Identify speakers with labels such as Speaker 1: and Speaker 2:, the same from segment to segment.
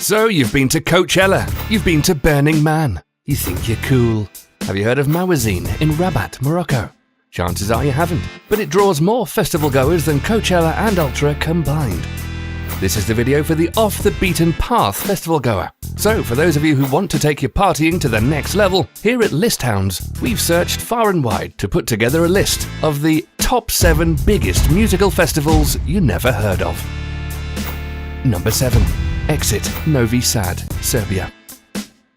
Speaker 1: So you've been to Coachella, you've been to Burning Man, you think you're cool. Have you heard of Mawazine in Rabat, Morocco? Chances are you haven't, but it draws more festival goers than Coachella and Ultra combined. This is the video for the Off the Beaten Path festival goer. So for those of you who want to take your partying to the next level, here at List Hounds, we've searched far and wide to put together a list of the top 7 biggest musical festivals you never heard of. Number 7. Exit Novi Sad, Serbia.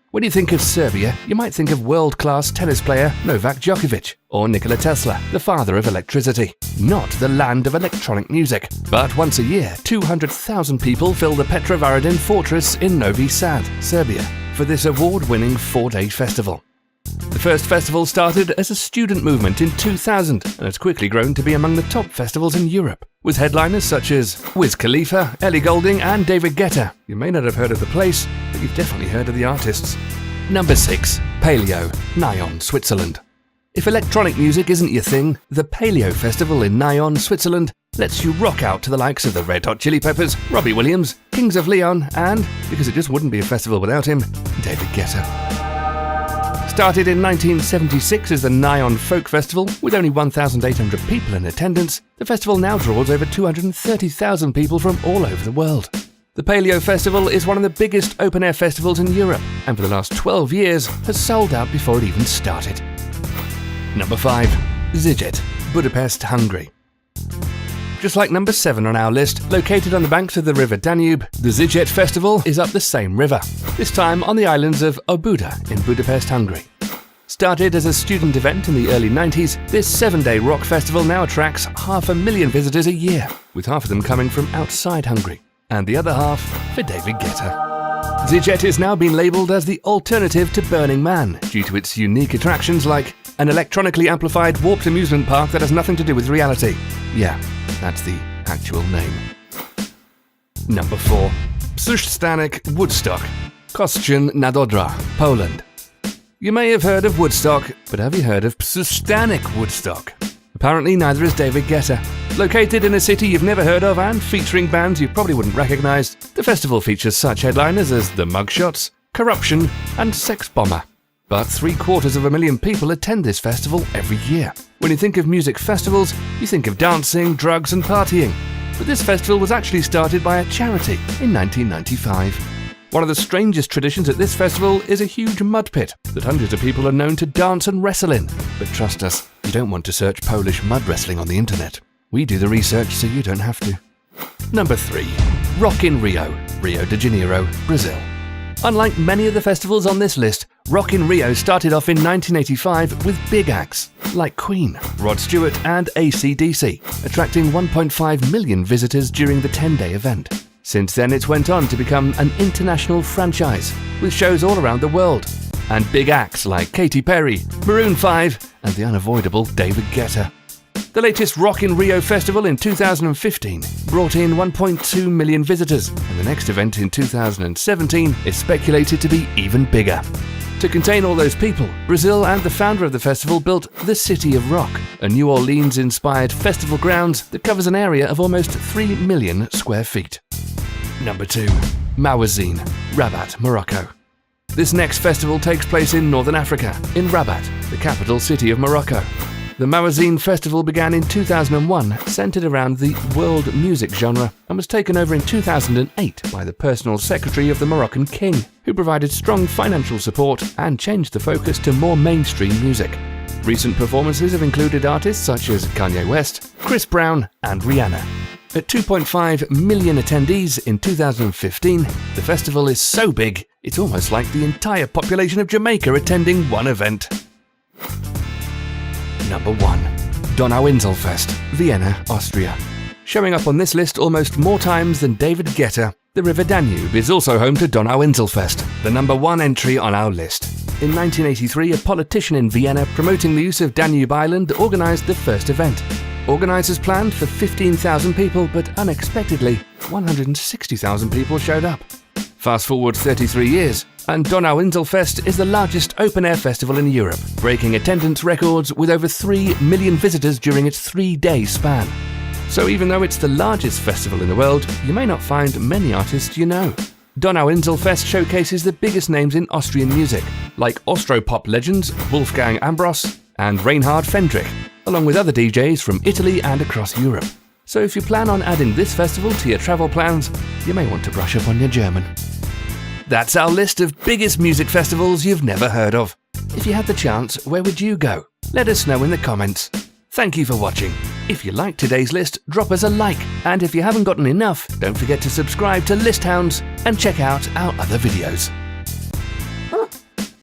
Speaker 1: When you think of Serbia, you might think of world-class tennis player Novak Djokovic or Nikola Tesla, the father of electricity. Not the land of electronic music. But once a year, 200,000 people fill the Petrovaradin fortress in Novi Sad, Serbia, for this award-winning 4-day festival. The first festival started as a student movement in 2000 and has quickly grown to be among the top festivals in Europe, with headliners such as Wiz Khalifa, Ellie Goulding and David Guetta. You may not have heard of the place, but you've definitely heard of the artists. Number 6. Paleo, Nyon, Switzerland. If electronic music isn't your thing, the Paleo Festival in Nyon, Switzerland lets you rock out to the likes of the Red Hot Chili Peppers, Robbie Williams, Kings of Leon and, because it just wouldn't be a festival without him, David Guetta. Started in 1976 as the Nyon Folk Festival, with only 1,800 people in attendance, the festival now draws over 230,000 people from all over the world. The Paleo Festival is one of the biggest open-air festivals in Europe, and for the last 12 years has sold out before it even started. Number 5. Sziget, Budapest, Hungary. Just like number 7 on our list, located on the banks of the river Danube, the Sziget Festival is up the same river, this time on the islands of Óbuda in Budapest, Hungary. Started as a student event in the early 90s, this 7-day rock festival now attracts 500,000 visitors a year, with half of them coming from outside Hungary, and the other half for David Guetta. Sziget is now being labelled as the alternative to Burning Man, due to its unique attractions like an electronically amplified warped amusement park that has nothing to do with reality. Yeah, that's the actual name. Number 4. Przystanek Woodstock, Kościan na Odrze, Poland. You may have heard of Woodstock, but have you heard of Przystanek Woodstock? Apparently neither has David Guetta. Located in a city you've never heard of and featuring bands you probably wouldn't recognise, the festival features such headliners as The Mugshots, Corruption and Sex Bomber. But 750,000 people attend this festival every year. When you think of music festivals, you think of dancing, drugs and partying. But this festival was actually started by a charity in 1995. One of the strangest traditions at this festival is a huge mud pit that hundreds of people are known to dance and wrestle in. But trust us, you don't want to search Polish mud wrestling on the internet. We do the research so you don't have to. Number 3. Rock in Rio, Rio de Janeiro, Brazil. Unlike many of the festivals on this list, Rock in Rio started off in 1985 with big acts like Queen, Rod Stewart and AC/DC, attracting 1.5 million visitors during the 10-day event. Since then it's went on to become an international franchise, with shows all around the world, and big acts like Katy Perry, Maroon 5 and the unavoidable David Guetta. The latest Rock in Rio festival in 2015 brought in 1.2 million visitors, and the next event in 2017 is speculated to be even bigger. To contain all those people, Brazil and the founder of the festival built the City of Rock, a New Orleans-inspired festival grounds that covers an area of almost 3 million square feet. Number 2. Mawazine, Rabat, Morocco. This next festival takes place in Northern Africa, in Rabat, the capital city of Morocco. The Mawazine Festival began in 2001, centered around the world music genre, and was taken over in 2008 by the personal secretary of the Moroccan king, who provided strong financial support and changed the focus to more mainstream music. Recent performances have included artists such as Kanye West, Chris Brown and Rihanna. At 2.5 million attendees in 2015, the festival is so big, it's almost like the entire population of Jamaica attending one event. Number 1. Donauinselfest, Vienna, Austria. Showing up on this list almost more times than David Guetta, the River Danube is also home to Donauinselfest, the number 1 entry on our list. In 1983, a politician in Vienna promoting the use of Danube Island organised the first event. Organisers planned for 15,000 people, but unexpectedly, 160,000 people showed up. Fast forward 33 years, and Donauinselfest is the largest open-air festival in Europe, breaking attendance records with over 3 million visitors during its 3-day span. So even though it's the largest festival in the world, you may not find many artists you know. Donauinselfest showcases the biggest names in Austrian music, like Austropop legends Wolfgang Ambros and Reinhard Fendrich, along with other DJs from Italy and across Europe. So if you plan on adding this festival to your travel plans, you may want to brush up on your German. That's our list of biggest music festivals you've never heard of. If you had the chance, where would you go? Let us know in the comments. Thank you for watching. If you liked today's list, drop us a like. And if you haven't gotten enough, don't forget to subscribe to List Hounds and check out our other videos.